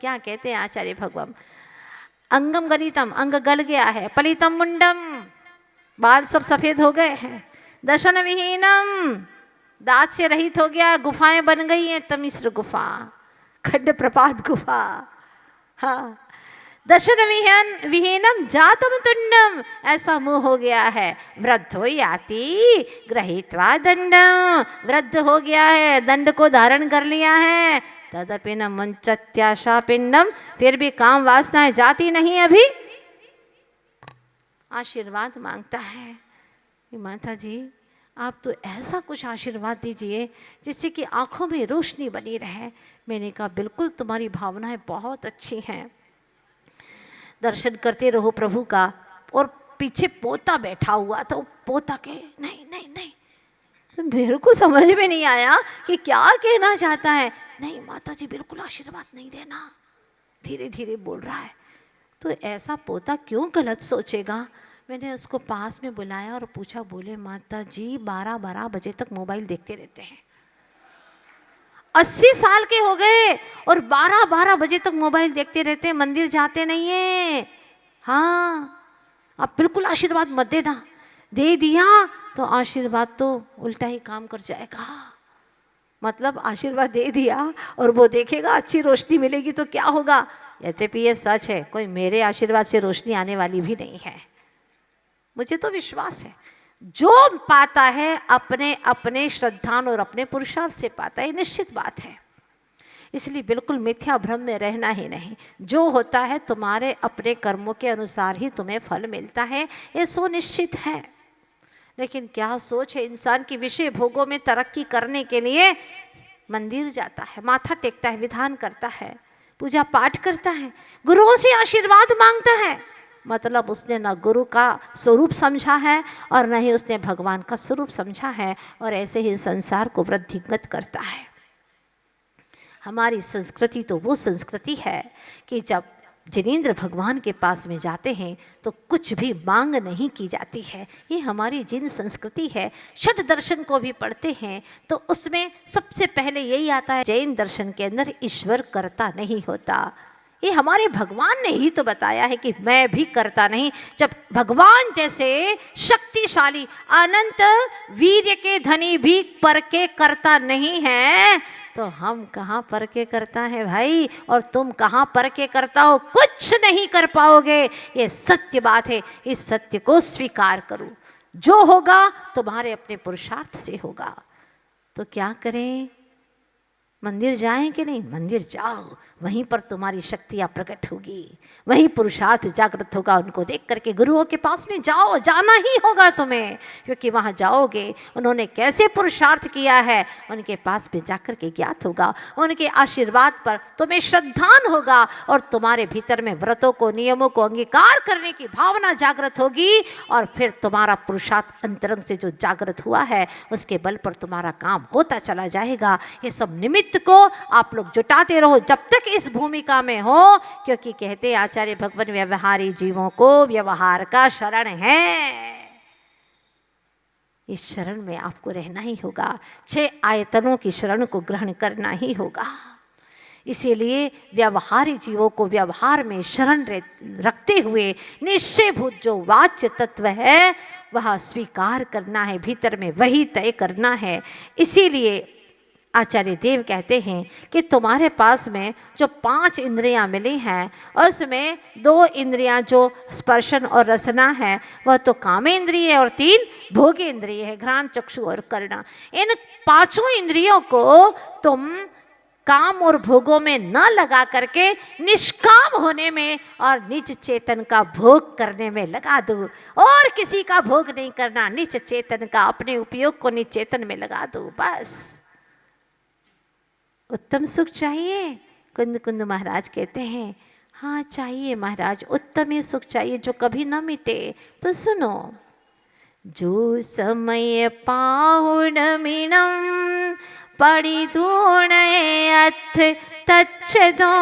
क्या कहते हैं आचार्य भगवान, अंगम गलितम, अंग गल गया है, पलितम मुंडम, बाल सब सफेद हो गए हैं, दर्शन विहीनम, दांत से रहित हो गया, गुफाएं बन गई हैं, तमिश्र गुफा, खंड प्रपात गुफा, हाँ, दर्शन विहीनम जातम तुंडम, ऐसा मुंह हो गया है, वृद्धो याति गृहीत्वा दंडम, वृद्ध हो गया है, दंड को धारण कर लिया है, तदपि न मुंचत्याशा पिंडम, फिर भी काम वासनाएं जाती नहीं, अभी आशीर्वाद मांगता है कि माता जी आप तो ऐसा कुछ आशीर्वाद दीजिए जिससे कि आंखों में रोशनी बनी रहे। मैंने कहा बिल्कुल, तुम्हारी भावनाएं बहुत अच्छी हैं, दर्शन करते रहो प्रभु का। और पीछे पोता बैठा हुआ था, पोता के नहीं नहीं नहीं, तो मेरे को समझ में नहीं आया कि क्या कहना चाहता है। नहीं माता जी बिल्कुल आशीर्वाद नहीं देना, धीरे धीरे बोल रहा है। तो ऐसा पोता क्यों गलत सोचेगा। मैंने उसको पास में बुलाया और पूछा, बोले माता जी 12-12 बजे तक मोबाइल देखते रहते हैं, 80 साल के हो गए और 12-12 बजे तक मोबाइल देखते रहते हैं, मंदिर जाते नहीं है। हाँ आप बिल्कुल आशीर्वाद मत देना, दे दिया तो आशीर्वाद तो उल्टा ही काम कर जाएगा। मतलब आशीर्वाद दे दिया और वो देखेगा अच्छी रोशनी मिलेगी तो क्या होगा। यद्यपि ये सच है, कोई मेरे आशीर्वाद से रोशनी आने वाली भी नहीं है, मुझे तो विश्वास है। जो पाता है अपने अपने श्रद्धान और अपने पुरुषार्थ से पाता है, निश्चित बात है। इसलिए बिल्कुल मिथ्या भ्रम में रहना ही नहीं। जो होता है तुम्हारे अपने कर्मों के अनुसार ही तुम्हें फल मिलता है, ये सुनिश्चित है। लेकिन क्या सोच है इंसान की, विषय भोगों में तरक्की करने के लिए मंदिर जाता है, माथा टेकता है, विधान करता है, पूजा पाठ करता है, गुरुओं से आशीर्वाद मांगता है। मतलब उसने न गुरु का स्वरूप समझा है और न ही उसने भगवान का स्वरूप समझा है, और ऐसे ही संसार को वृद्धिगत करता है। हमारी संस्कृति तो वो संस्कृति है कि जब जिनेंद्र भगवान के पास में जाते हैं तो कुछ भी मांग नहीं की जाती है। ये हमारी जिन संस्कृति है। षट दर्शन को भी पढ़ते हैं तो उसमें सबसे पहले यही आता है, जैन दर्शन के अंदर ईश्वर कर्ता नहीं होता। ये हमारे भगवान ने ही तो बताया है कि मैं भी करता नहीं। जब भगवान जैसे शक्तिशाली अनंत वीर्य के धनी भी पर के करता नहीं है तो हम कहाँ पर के करता है भाई, और तुम कहाँ पर के करता हो, कुछ नहीं कर पाओगे। ये सत्य बात है, इस सत्य को स्वीकार करो। जो होगा तुम्हारे अपने पुरुषार्थ से होगा। तो क्या करें, मंदिर जाएं कि नहीं? मंदिर जाओ, वहीं पर तुम्हारी शक्तियाँ प्रकट होगी, वहीं पुरुषार्थ जागृत होगा। उनको देख करके गुरुओं के पास में जाओ, जाना ही होगा तुम्हें, क्योंकि वहाँ जाओगे उन्होंने कैसे पुरुषार्थ किया है उनके पास में जाकर के ज्ञात होगा। उनके आशीर्वाद पर तुम्हें श्रद्धान होगा और तुम्हारे भीतर में व्रतों को, नियमों को अंगीकार करने की भावना जागृत होगी। और फिर तुम्हारा पुरुषार्थ अंतरंग से जो जागृत हुआ है उसके बल पर तुम्हारा काम होता चला जाएगा। ये सब निमित्त को आप लोग जुटाते रहो जब तक इस भूमिका में हो, क्योंकि कहते आचार्य भगवान व्यवहारी जीवों को व्यवहार का शरण है। इस शरण में आपको रहना ही होगा, 6 आयतनों की शरण को ग्रहण करना ही होगा। इसीलिए व्यवहारी जीवों को व्यवहार में शरण रखते हुए निश्चयभूत जो वाच्य तत्व है वह स्वीकार करना है, भीतर में वही तय करना है। इसीलिए आचार्य देव कहते हैं कि तुम्हारे पास में जो 5 इंद्रियां मिली हैं उसमें 2 इंद्रियां जो स्पर्शन और रसना है वह तो कामेंद्रिय है और 3 भोगेंद्रिय है, घ्राण, चक्षु और कर्ण। इन 5 इंद्रियों को तुम काम और भोगों में न लगा करके निष्काम होने में और निज चेतन का भोग करने में लगा दो। और किसी का भोग नहीं करना, निज चेतन का, अपने उपयोग को निज चेतन में लगा दो। बस उत्तम सुख चाहिए? कुंद कुंद महाराज कहते हैं हाँ चाहिए महाराज, उत्तम ही सुख चाहिए जो कभी न मिटे। तो सुनो, जो समय पाहुण मीणम पड़ी दूण अथ तच्छ दो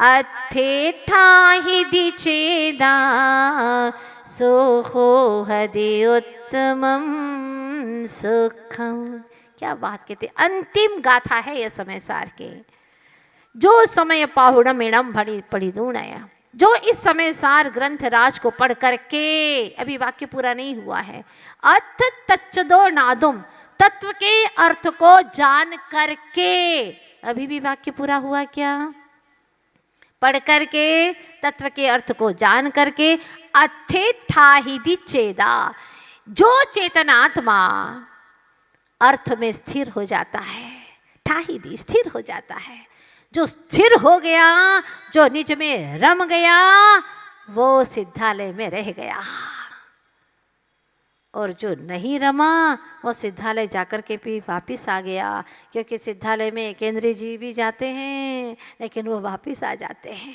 अथे ठाहि दिचेदा सो हो हदे उत्तमम सुखम। क्या बात कहते, अंतिम गाथा है यह समय सार के। जो समय पाहुण मेणम भड़ी पड़ी दूणया, जो इस समय सार ग्रंथ राज को पढ़ करके, अभी वाक्य पूरा नहीं हुआ है, अथ तच्चदो नादुम, तत्व के अर्थ को जान करके, अभी भी वाक्य पूरा हुआ क्या? पढ़ करके, तत्व के अर्थ को जान करके, अथे ठाहिदी चेदा, जो चेतनात्मा अर्थ में स्थिर हो जाता है, ठाहिदी स्थिर हो जाता है, जो स्थिर हो गया, जो निज में रम गया, वो सिद्धालय में रह गया। और जो नहीं रमा वो सिद्धालय जाकर के भी वापिस आ गया, क्योंकि सिद्धालय में एकेंद्री जी भी जाते हैं लेकिन वो वापिस आ जाते हैं।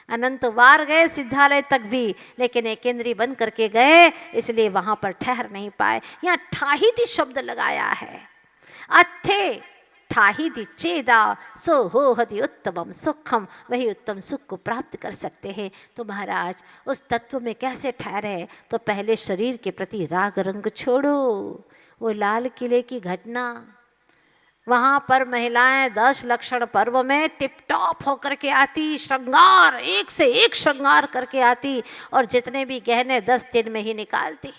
अनंत बार गए सिद्धालय तक भी, लेकिन एकेंद्री बन करके गए, इसलिए वहां पर ठहर नहीं पाए। यहाँ ठाहिदी शब्द लगाया है, अथे ठाहिदी चेदा सो हो हदि उत्तमम सुखम, वही उत्तम सुख को प्राप्त कर सकते हैं। तो महाराज उस तत्व में कैसे ठहरे? तो पहले शरीर के प्रति राग रंग छोड़ो। वो लाल किले की घटना, वहाँ पर महिलाएं 10 लक्षण पर्व में टिप टॉप होकर के आती, श्रृंगार एक से एक श्रृंगार करके आती, और जितने भी गहने 10 दिन में ही निकालती।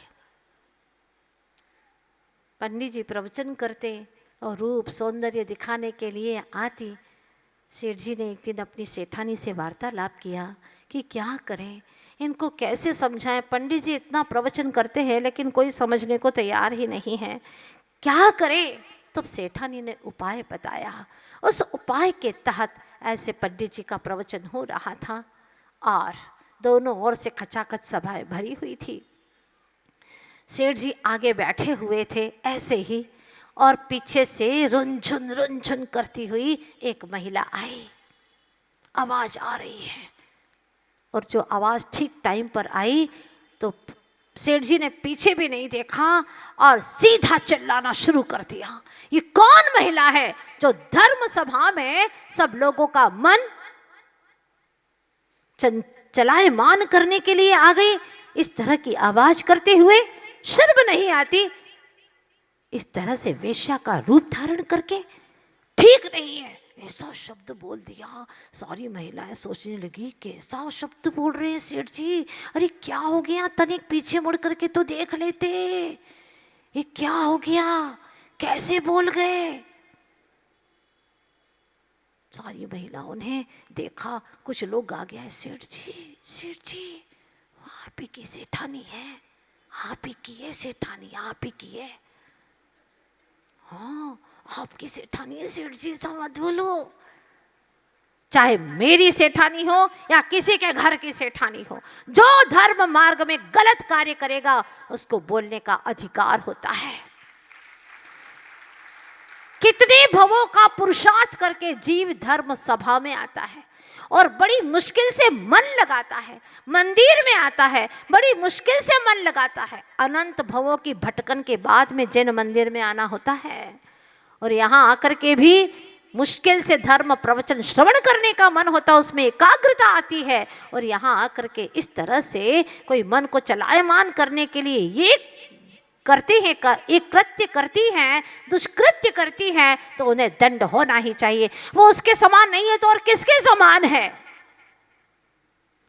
पंडित जी प्रवचन करते और रूप सौंदर्य दिखाने के लिए आती। सेठ जी ने एक दिन अपनी सेठानी से वार्तालाप किया कि क्या करें, इनको कैसे समझाएं। पंडित जी इतना प्रवचन करते हैं लेकिन कोई समझने को तैयार ही नहीं है, क्या करें? तब सेठानी ने उपाय बताया। उस उपाय के तहत ऐसे पंडित जी का प्रवचन हो रहा था और दोनों ओर से खचाखच सभाएं भरी हुई थी। सेठ जी आगे बैठे हुए थे ऐसे ही, और पीछे से रुनझुन करती हुई एक महिला आई। आवाज आ रही है, और जो आवाज ठीक टाइम पर आई तो सेठ जी ने पीछे भी नहीं देखा और सीधा चिल्लाना शुरू कर दिया। ये कौन महिला है जो धर्म सभा में सब लोगों का मन चलायमान करने के लिए आ गई? इस तरह की आवाज करते हुए शर्म नहीं आती? इस तरह से वेश्या का रूप धारण करके ठीक नहीं है, ऐसा शब्द बोल दिया। सारी महिलाएं सोचने लगी कैसा शब्द बोल रहे हैं सेठ जी, अरे क्या हो गया, तनिक पीछे मुड़ करके तो देख लेते, ये क्या हो गया, कैसे बोल गए। सारी महिलाओं ने देखा, कुछ लोग आ गया है। सेठ जी आप ही की सेठानी है, आप ही की है सेठानी, आप ही की है। हाँ आपकी सेठानी है सेठ जी, ऐसा मत बोलो। चाहे मेरी सेठानी हो या किसी के घर की सेठानी हो, जो धर्म मार्ग में गलत कार्य करेगा उसको बोलने का अधिकार होता है। कितने भवों का पुरुषार्थ करके जीव धर्म सभा में आता है और बड़ी मुश्किल से मन लगाता है, मंदिर में आता है, बड़ी मुश्किल से मन लगाता है। अनंत भवों की भटकन के बाद में जैन मंदिर में आना होता है, और यहाँ आकर के भी मुश्किल से धर्म प्रवचन श्रवण करने का मन होता, उसमें एकाग्रता आती है। और यहाँ आकर के इस तरह से कोई मन को चलायमान करने के लिए ये करते हैं, एक कृत्य करती हैं, दुष्कृत्य करती हैं, तो उन्हें दंड होना ही चाहिए। वो उसके समान नहीं है तो और किसके समान है?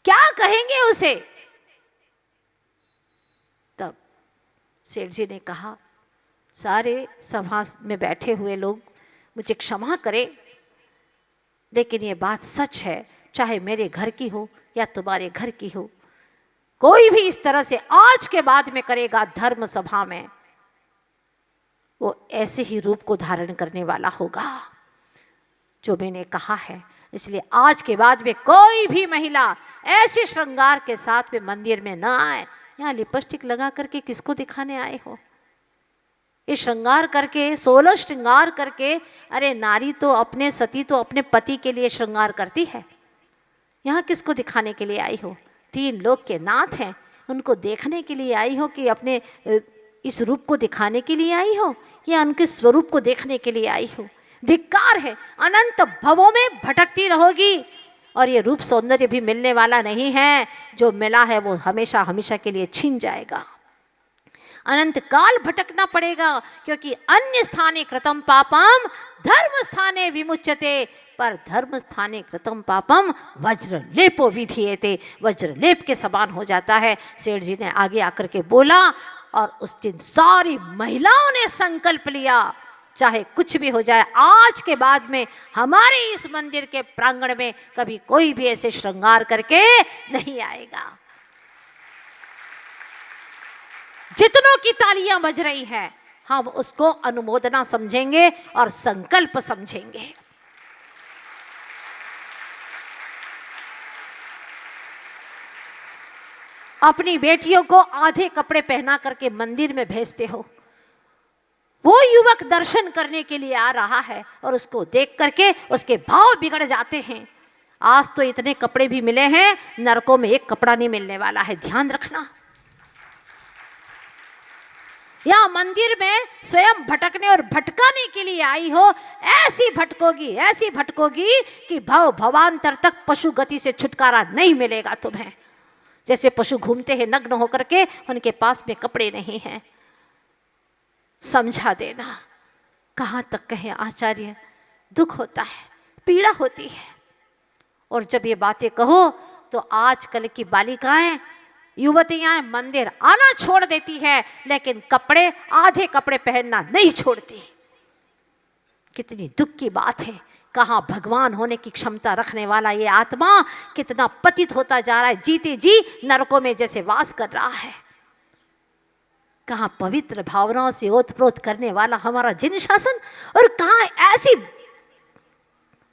क्या कहेंगे उसे? तब सेठ जी ने कहा, सारे सभा में बैठे हुए लोग मुझे क्षमा करें, लेकिन ये बात सच है, चाहे मेरे घर की हो या तुम्हारे घर की हो, कोई भी इस तरह से आज के बाद में करेगा धर्म सभा में, वो ऐसे ही रूप को धारण करने वाला होगा जो मैंने कहा है। इसलिए आज के बाद में कोई भी महिला ऐसे श्रृंगार के साथ में मंदिर में न आए। यहाँ लिपस्टिक लगा करके किसको दिखाने आए हो? ये श्रृंगार करके, 16 श्रृंगार करके, अरे नारी तो अपने सती तो अपने पति के लिए श्रृंगार करती है, यहाँ किसको दिखाने के लिए आई हो? 3 लोग के नाथ हैं, उनको देखने के लिए आई हो कि अपने इस रूप को दिखाने के लिए आई हो या उनके स्वरूप को देखने के लिए आई हो? धिक्कार है, अनंत भवों में भटकती रहोगी और ये रूप सौंदर्य भी मिलने वाला नहीं है, जो मिला है वो हमेशा हमेशा के लिए छीन जाएगा। अनंत काल भटकना पड़ेगा, क्योंकि अन्य स्थाने कृतम पापम धर्म स्थाने विमुच्यते, पर धर्म स्थाने कृतम पापम वज्र लेपो विधीयते, वज्र लेप के समान हो जाता है। सेठ जी ने आगे आकर के बोला, और उस दिन सारी महिलाओं ने संकल्प लिया, चाहे कुछ भी हो जाए, आज के बाद में हमारे इस मंदिर के प्रांगण में कभी कोई भी ऐसे श्रृंगार करके नहीं आएगा। जितनों की तालियां बज रही है, हम उसको अनुमोदना समझेंगे और संकल्प समझेंगे। अपनी बेटियों को आधे कपड़े पहना करके मंदिर में भेजते हो, वो युवक दर्शन करने के लिए आ रहा है और उसको देख करके उसके भाव बिगड़ जाते हैं। आज तो इतने कपड़े भी मिले हैं, नरकों में एक कपड़ा नहीं मिलने वाला है, ध्यान रखना। या मंदिर में स्वयं भटकने और भटकाने के लिए आई हो, ऐसी भटकोगी कि भव भवांतर तक पशु गति से छुटकारा नहीं मिलेगा तुम्हें। जैसे पशु घूमते हैं नग्न होकर के, उनके पास में कपड़े नहीं हैं। समझा देना। कहाँ तक कहे आचार्य, दुख होता है, पीड़ा होती है। और जब ये बातें कहो तो आजकल की बालिकाएं, युवतियां मंदिर आना छोड़ देती है, लेकिन कपड़े, आधे कपड़े पहनना नहीं छोड़ती। कितनी दुख की बात है। कहाँ भगवान होने की क्षमता रखने वाला ये आत्मा कितना पतित होता जा रहा है, जीते जी नरकों में जैसे वास कर रहा है। कहाँ पवित्र भावनाओं से ओतप्रोत करने वाला हमारा जिन शासन, और कहाँ ऐसी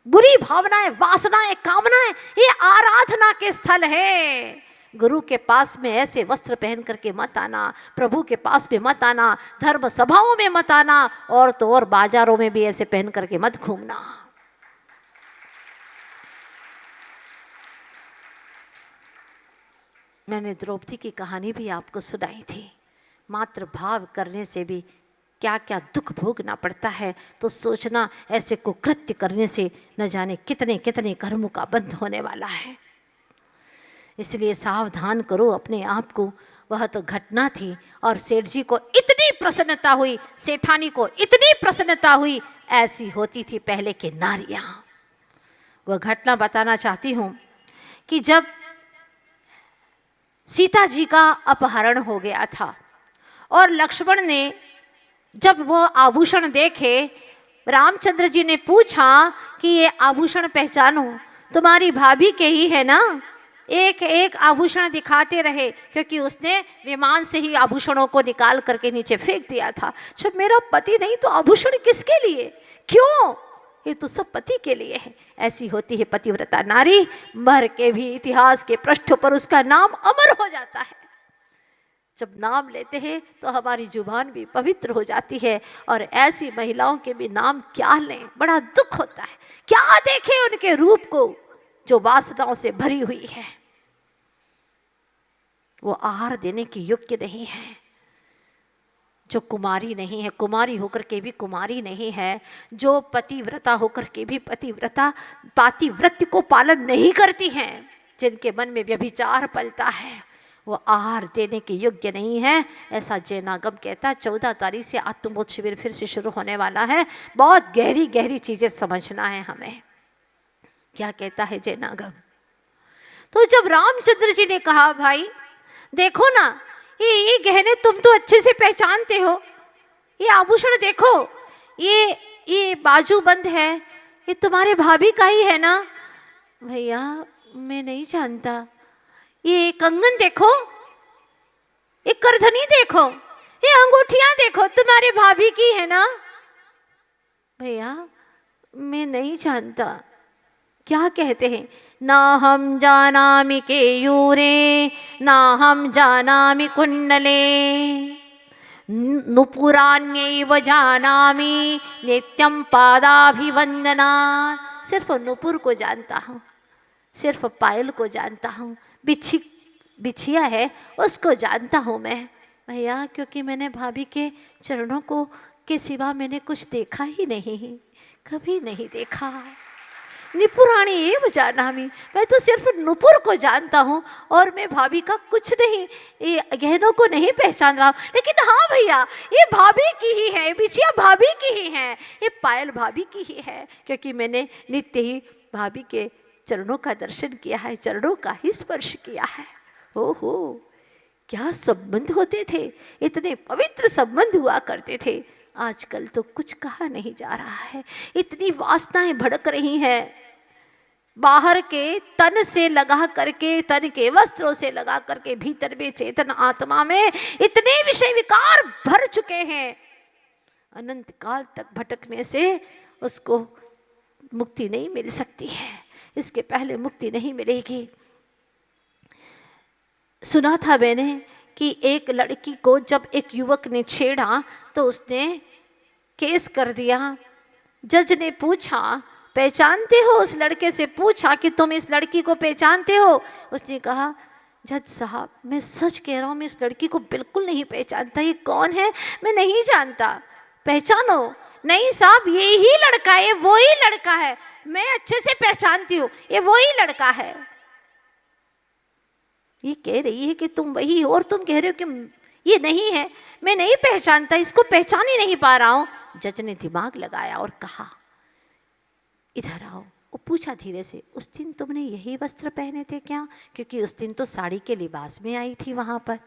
बुरी भावनाएं, वासनाएं, कामनाएं, ये आराधना के स्थल है। गुरु के पास में ऐसे वस्त्र पहन करके मत आना, प्रभु के पास में मत आना, धर्म सभाओं में मत आना, और तो और बाजारों में भी ऐसे पहन करके मत घूमना। मैंने द्रौपदी की कहानी भी आपको सुनाई थी। मात्र भाव करने से भी क्या क्या दुख भोगना पड़ता है, तो सोचना ऐसे कुकृत्य करने से न जाने कितने कितने कर्मों का बंध होने वाला है। इसलिए सावधान करो अपने आप को। वह तो घटना थी, और सेठ जी को इतनी प्रसन्नता हुई, सेठानी को इतनी प्रसन्नता हुई, ऐसी होती थी पहले की नारियां। वह घटना बताना चाहती हूँ कि जब सीता जी का अपहरण हो गया था, और लक्ष्मण ने जब वो आभूषण देखे, रामचंद्र जी ने पूछा कि ये आभूषण पहचानो, तुम्हारी भाभी के ही है ना? एक एक आभूषण दिखाते रहे, क्योंकि उसने विमान से ही आभूषणों को निकाल करके नीचे फेंक दिया था। जब मेरा पति नहीं तो आभूषण किसके लिए, क्यों? ये तो सब पति के लिए है। ऐसी होती है पतिव्रता नारी, मर के भी इतिहास के पृष्ठों पर उसका नाम अमर हो जाता है। जब नाम लेते हैं तो हमारी जुबान भी पवित्र हो जाती है, और ऐसी महिलाओं के भी नाम क्या लें, बड़ा दुख होता है। क्या देखें उनके रूप को जो वासनाओं से भरी हुई है, वो आहार देने की योग्य नहीं है। जो कुमारी नहीं है, कुमारी होकर के भी कुमारी नहीं है, जो पतिव्रता होकर के भी पातिव्रत्य को पालन नहीं करती हैं, जिनके मन में व्यभिचार पलता है, वो आहार देने के योग्य नहीं है। ऐसा जैनागम कहता है। 14 तारीख से आत्मबोध शिविर फिर से शुरू होने वाला है। बहुत गहरी गहरी चीजें समझना है हमें। क्या कहता है जैनागम? तो जब रामचंद्र जी ने कहा, भाई देखो ना, ये गहने तुम तो अच्छे से पहचानते हो, ये आभूषण देखो, ये बाजूबंद है, ये तुम्हारे भाभी का ही है ना? भैया मैं नहीं जानता। ये कंगन देखो, ये करधनी देखो, ये अंगूठियां देखो, तुम्हारे भाभी की है ना? भैया मैं नहीं जानता। क्या कहते हैं? ना हम जानामि केयूरे, ना हम जानामि कुंडले, नुपुरान्यैव जानामि नित्यं पादाभिवंदना। सिर्फ नुपुर को जानता हूँ, सिर्फ पायल को जानता हूँ, बिछिया है उसको जानता हूँ मैं भैया, क्योंकि मैंने भाभी के चरणों को के सिवा मैंने कुछ देखा ही नहीं, कभी नहीं देखा। निपुराणी एव जानामि, मैं तो सिर्फ नुपुर को जानता हूँ और मैं भाभी का कुछ नहीं, ये गहनों को नहीं पहचान रहा हूँ। लेकिन हाँ भैया, ये भाभी की ही है, बिछिया भाभी की ही है, ये पायल भाभी की ही है, क्योंकि मैंने नित्य ही भाभी के चरणों का दर्शन किया है, चरणों का ही स्पर्श किया है। ओहो, क्या संबंध होते थे, इतने पवित्र संबंध हुआ करते थे। आजकल तो कुछ कहा नहीं जा रहा है, इतनी वासनाएं भड़क रही हैं। बाहर के तन से लगा करके, तन के वस्त्रों से लगा करके भीतर में चेतन आत्मा में इतने विषय विकार भर चुके हैं, अनंत काल तक भटकने से उसको मुक्ति नहीं मिल सकती है, इसके पहले मुक्ति नहीं मिलेगी। सुना था मैंने कि एक लड़की को जब एक युवक ने छेड़ा तो उसने केस कर दिया। जज ने पूछा, पहचानते हो, उस लड़के से पूछा कि तुम इस लड़की को पहचानते हो? उसने कहा, जज साहब मैं सच कह रहा हूँ, मैं इस लड़की को बिल्कुल नहीं पहचानता, ये कौन है मैं नहीं जानता। पहचानो? नहीं साहब, ये ही लड़का है, वो ही लड़का है, मैं अच्छे से पहचानती हूँ, ये वो ही लड़का है। ये कह रही है कि तुम वही हो और तुम कह रहे हो कि ये नहीं है, मैं नहीं पहचानता, इसको पहचान ही नहीं पा रहा हूं। जज ने दिमाग लगाया और कहा, इधर आओ। वो पूछा धीरे से, उस दिन तुमने यही वस्त्र पहने थे क्या? क्योंकि उस दिन तो साड़ी के लिबास में आई थी वहां पर।